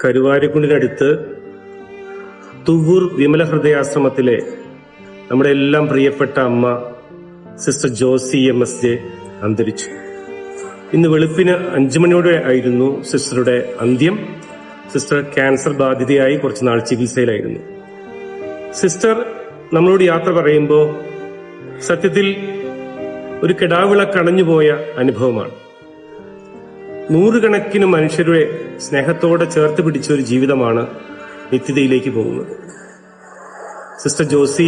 കരുവാരക്കുണ്ടിനടുത്ത് തുവൂർ വിമല ഹൃദയാശ്രമത്തിലെ നമ്മുടെ എല്ലാം പ്രിയപ്പെട്ട അമ്മ സിസ്റ്റർ ജോസി MSJ അന്തരിച്ചു. ഇന്ന് വെളുപ്പിന് 5 മണിയോടെ ആയിരുന്നു സിസ്റ്ററുടെ അന്ത്യം. സിസ്റ്റർ ക്യാൻസർ ബാധിതയായി കുറച്ചുനാൾ ചികിത്സയിലായിരുന്നു. സിസ്റ്റർ നമ്മളോട് യാത്ര പറയുമ്പോൾ സത്യത്തിൽ ഒരു കെടാവിള കണഞ്ഞുപോയ അനുഭവമാണ്. 100 കണക്കിന് മനുഷ്യരുടെ സ്നേഹത്തോടെ ചേർത്ത് പിടിച്ച ഒരു ജീവിതമാണ് നിത്യതയിലേക്ക് പോകുന്നത്. സിസ്റ്റർ ജോസി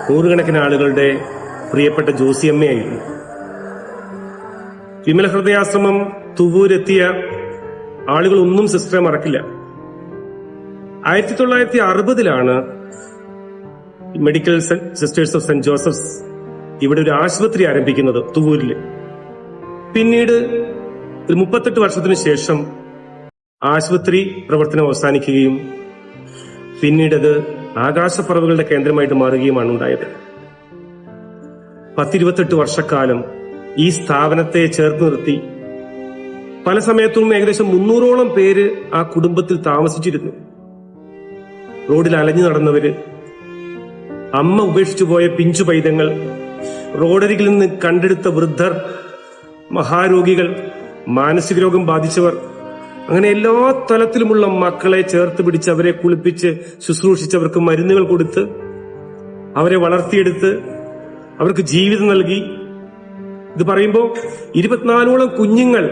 100 കണക്കിന് ആളുകളുടെ പ്രിയപ്പെട്ട ജോസി അമ്മയായിരുന്നു. വിമല ഹൃദയാശ്രമം തുവൂരെത്തിയ ആളുകളൊന്നും സിസ്റ്ററെ മറക്കില്ല. 1960 medical sisters of saint Joseph's ഇവിടെ ഒരു ആശുപത്രി ആരംഭിക്കുന്നത് തുവൂരില്. പിന്നീട് ഒരു 38 വർഷത്തിനു ശേഷം ആശുപത്രി പ്രവർത്തനം അവസാനിക്കുകയും പിന്നീട് അത് ആകാശപ്പറവുകളുടെ കേന്ദ്രമായിട്ട് മാറുകയുമാണ് ഉണ്ടായത്. 10-28 വർഷക്കാലം ഈ സ്ഥാപനത്തെ ചേർത്ത് നിർത്തി പല സമയത്തും ഏകദേശം 300ഓളം പേര് ആ കുടുംബത്തിൽ താമസിച്ചിരുന്നു. റോഡിൽ അലഞ്ഞു നടന്നവര്, അമ്മ ഉപേക്ഷിച്ചു പോയ പിഞ്ചു പൈതങ്ങൾ, റോഡരികിൽ നിന്ന് കണ്ടെടുത്ത വൃദ്ധർ, മഹാരോഗികൾ, മാനസിക രോഗം ബാധിച്ചവർ, അങ്ങനെ എല്ലാ തലത്തിലുമുള്ള മക്കളെ ചേർത്ത് പിടിച്ച് അവരെ കുളിപ്പിച്ച് ശുശ്രൂഷിച്ചവർക്ക് മരുന്നുകൾ കൊടുത്ത് അവരെ വളർത്തിയെടുത്ത് അവർക്ക് ജീവിതം നൽകി. ഇത് പറയുമ്പോൾ 24ഓളം കുഞ്ഞുങ്ങൾ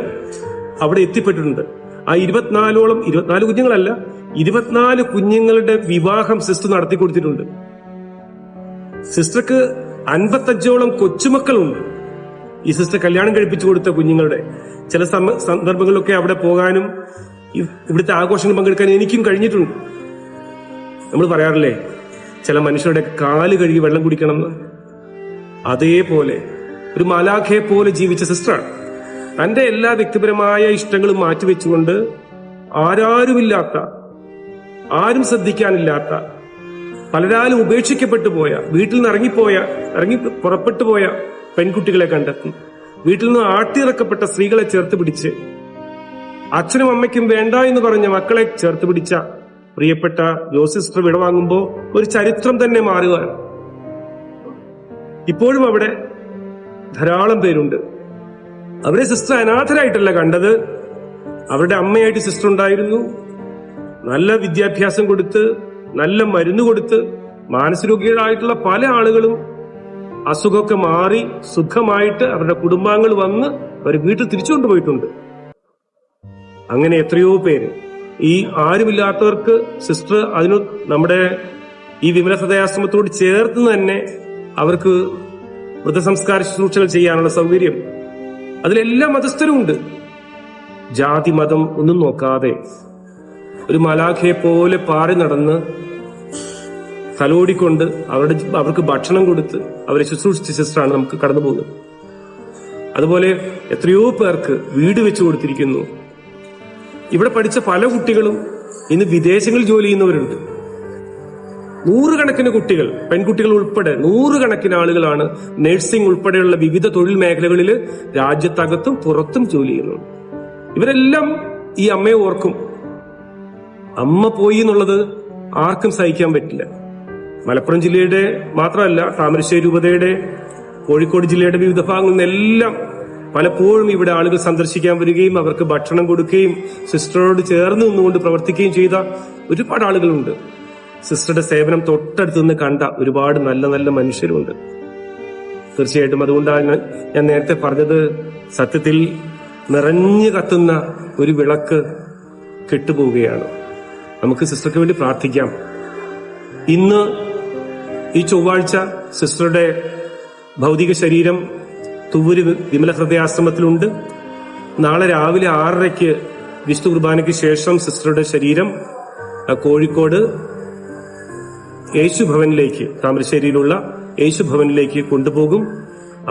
അവിടെ എത്തിപ്പെട്ടിട്ടുണ്ട്. ആ 24 കുഞ്ഞുങ്ങളല്ല, 24 കുഞ്ഞുങ്ങളുടെ വിവാഹം സിസ്റ്റർ നടത്തി കൊടുത്തിട്ടുണ്ട്. സിസ്റ്റർക്ക് 55ഓളം കൊച്ചുമക്കളുണ്ട്. ഈ സിസ്റ്റർ കല്യാണം കഴിപ്പിച്ചു കൊടുത്ത കുഞ്ഞുങ്ങളുടെ ചില സന്ദർഭങ്ങളിലൊക്കെ അവിടെ പോകാനും ഇവിടുത്തെ ആഘോഷങ്ങൾ പങ്കെടുക്കാനും എനിക്കും കഴിഞ്ഞിട്ടുണ്ട്. നമ്മൾ പറയാറില്ലേ, ചില മനുഷ്യരുടെ കാല് കഴുകി വെള്ളം കുടിക്കണമെന്ന്. അതേപോലെ ഒരു മാലാഖയെ പോലെ ജീവിച്ച സിസ്റ്ററാണ്. തന്റെ എല്ലാ വ്യക്തിപരമായ ഇഷ്ടങ്ങളും മാറ്റിവെച്ചുകൊണ്ട് ആരാരുമില്ലാത്ത, ആരും ശ്രദ്ധിക്കാനില്ലാത്ത, പലരാലും ഉപേക്ഷിക്കപ്പെട്ടു പോയ, വീട്ടിൽ നിന്ന് ഇറങ്ങി പുറപ്പെട്ടു പോയ പെൺകുട്ടികളെ കണ്ടെത്തി, വീട്ടിൽ നിന്ന് ആട്ടിയിറക്കപ്പെട്ട സ്ത്രീകളെ ചേർത്ത് പിടിച്ച്, അച്ഛനും അമ്മയ്ക്കും വേണ്ട എന്ന് പറഞ്ഞ മക്കളെ ചേർത്ത് പിടിച്ച പ്രിയപ്പെട്ട ജോസി സിസ്റ്റർ വിടവാങ്ങുമ്പോ ഒരു ചരിത്രം തന്നെ മാറുകയാണ്. ഇപ്പോഴും അവിടെ ധാരാളം പേരുണ്ട്. അവരെ സിസ്റ്റർ അനാഥരായിട്ടല്ല കണ്ടത്, അവരുടെ അമ്മയായിട്ട് സിസ്റ്റർ ഉണ്ടായിരുന്നു. നല്ല വിദ്യാഭ്യാസം കൊടുത്ത്, നല്ല മരുന്ന് കൊടുത്ത്, മാനസികരോഗികളായിട്ടുള്ള പല ആളുകളും അസുഖമൊക്കെ മാറി സുഖമായിട്ട് അവരുടെ കുടുംബാംഗങ്ങൾ വന്ന് അവർ വീട്ടിൽ തിരിച്ചു കൊണ്ടുപോയിട്ടുണ്ട്. അങ്ങനെ എത്രയോ പേര്. ഈ ആരുമില്ലാത്തവർക്ക് സിസ്റ്റർ അതിന് നമ്മുടെ ഈ വിമല ഹൃദയാശ്രമത്തോട് ചേർത്ത് തന്നെ അവർക്ക് മൃതസംസ്കാര ശുശ്രൂഷകൾ ചെയ്യാനുള്ള സൗകര്യം, അതിലെല്ലാ മതസ്ഥരും ഉണ്ട്. ജാതി മതം ഒന്നും നോക്കാതെ ഒരു മലാഖയെ പോലെ പാറി നടന്ന് തലോടിക്കൊണ്ട് അവർക്ക് ഭക്ഷണം കൊടുത്ത് അവരെ ശുശ്രൂഷിച്ച സിസ്റ്ററാണ് നമുക്ക് കടന്നു പോകുന്നത്. അതുപോലെ എത്രയോ പേർക്ക് വീട് വെച്ചു കൊടുത്തിരിക്കുന്നു. ഇവിടെ പഠിച്ച പല കുട്ടികളും ഇന്ന് വിദേശങ്ങളിൽ ജോലി ചെയ്യുന്നവരുണ്ട്. 100 കണക്കിന് കുട്ടികൾ, പെൺകുട്ടികൾ ഉൾപ്പെടെ 100 കണക്കിന് ആളുകളാണ് നഴ്സിംഗ് ഉൾപ്പെടെയുള്ള വിവിധ തൊഴിൽ മേഖലകളിൽ രാജ്യത്തകത്തും പുറത്തും ജോലി ചെയ്യുന്നുണ്ട്. ഇവരെല്ലാം ഈ അമ്മയെ ഓർക്കും. അമ്മ പോയി എന്നുള്ളത് ആർക്കും സഹിക്കാൻ പറ്റില്ല. മലപ്പുറം ജില്ലയുടെ മാത്രമല്ല, താമരശ്ശേരി രൂപതയുടെ, കോഴിക്കോട് ജില്ലയുടെ വിവിധ ഭാഗങ്ങളിൽ നിന്നെല്ലാം പലപ്പോഴും ഇവിടെ ആളുകൾ സന്ദർശിക്കാൻ വരികയും അവർക്ക് ഭക്ഷണം കൊടുക്കുകയും സിസ്റ്ററോട് ചേർന്ന് നിന്നുകൊണ്ട് പ്രവർത്തിക്കുകയും ചെയ്ത ഒരുപാട് ആളുകളുണ്ട്. സിസ്റ്ററുടെ സേവനം തൊട്ടടുത്ത് നിന്ന് കണ്ട ഒരുപാട് നല്ല നല്ല മനുഷ്യരുണ്ട്. തീർച്ചയായിട്ടും അതുകൊണ്ടാണ് ഞാൻ നേരത്തെ പറഞ്ഞത്, സത്യത്തിൽ നിറഞ്ഞു കത്തുന്ന ഒരു വിളക്ക് കെട്ടുപോവുകയാണ്. നമുക്ക് സിസ്റ്റർക്ക് വേണ്ടി പ്രാർത്ഥിക്കാം. ഇന്ന് ഈ ചൊവ്വാഴ്ച സിസ്റ്ററുടെ ഭൗതിക ശരീരം തുവൂര് വിമല ഹൃദയാശ്രമത്തിലുണ്ട്. നാളെ രാവിലെ 6:30 വിശുദ്ധ കുർബാനയ്ക്ക് ശേഷം സിസ്റ്ററുടെ ശരീരം കോഴിക്കോട് യേശുഭവനിലേക്ക്, താമരശ്ശേരിയിലുള്ള യേശുഭവനിലേക്ക് കൊണ്ടുപോകും.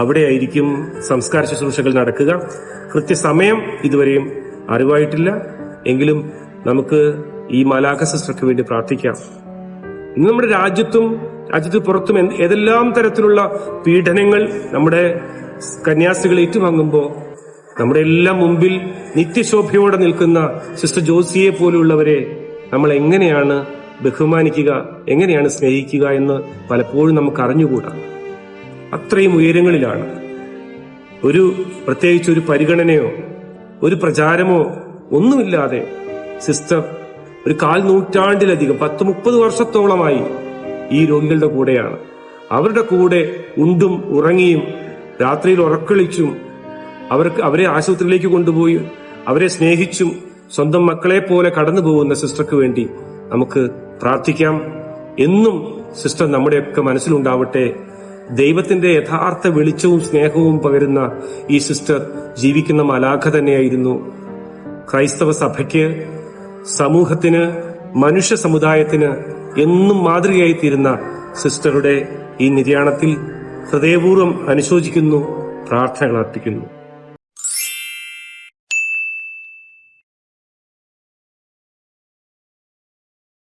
അവിടെയായിരിക്കും സംസ്കാര ശുശ്രൂഷകൾ നടക്കുക. കൃത്യസമയം ഇതുവരെയും അറിവായിട്ടില്ല. എങ്കിലും നമുക്ക് ഈ മാലാഖ സിസ്റ്റർക്ക് വേണ്ടി പ്രാർത്ഥിക്കാം. ഇന്ന് നമ്മുടെ രാജ്യത്ത് പുറത്തും ഏതെല്ലാം തരത്തിലുള്ള പീഡനങ്ങൾ നമ്മുടെ കന്യാസ്ത്രീകൾ ഏറ്റുവാങ്ങുമ്പോൾ നമ്മുടെ എല്ലാം മുമ്പിൽ നിത്യശോഭയോടെ നിൽക്കുന്ന സിസ്റ്റർ ജോസിയെ പോലുള്ളവരെ നമ്മൾ എങ്ങനെയാണ് ബഹുമാനിക്കുക, എങ്ങനെയാണ് സ്നേഹിക്കുക എന്ന് പലപ്പോഴും നമുക്ക് അറിഞ്ഞുകൂടാ. അത്രയും ഉയരങ്ങളിലാണ്. പ്രത്യേകിച്ച് ഒരു പരിഗണനയോ ഒരു പ്രചാരമോ ഒന്നുമില്ലാതെ സിസ്റ്റർ ഒരു 1/4 നൂറ്റാണ്ടിലധികം 10-30 വർഷത്തോളമായി ഈ രോഗികളുടെ കൂടെയാണ്. അവരുടെ കൂടെ ഉണ്ടും ഉറങ്ങിയും രാത്രിയിൽ ഉറക്കളിച്ചും അവരെ ആശുപത്രിയിലേക്ക് കൊണ്ടുപോയി അവരെ സ്നേഹിച്ചും സ്വന്തം മക്കളെ പോലെ കടന്നു പോകുന്ന സിസ്റ്റർക്ക് വേണ്ടി നമുക്ക് പ്രാർത്ഥിക്കാം. എന്നും സിസ്റ്റർ നമ്മുടെയൊക്കെ മനസ്സിലുണ്ടാവട്ടെ. ദൈവത്തിന്റെ യഥാർത്ഥ വെളിച്ചവും സ്നേഹവും പകരുന്ന ഈ സിസ്റ്റർ ജീവിക്കുന്ന മലാഖ തന്നെയായിരുന്നു. ക്രൈസ്തവ സഭയ്ക്ക്, സമൂഹത്തിന്, മനുഷ്യ സമുദായത്തിന് എന്നും മാതൃകയായി തീരുന്ന സിസ്റ്ററുടെ ഈ നിര്യാണത്തിൽ ഹൃദയപൂർവ്വം അനുശോചിക്കുന്നു, പ്രാർത്ഥനകൾ അർപ്പിക്കുന്നു.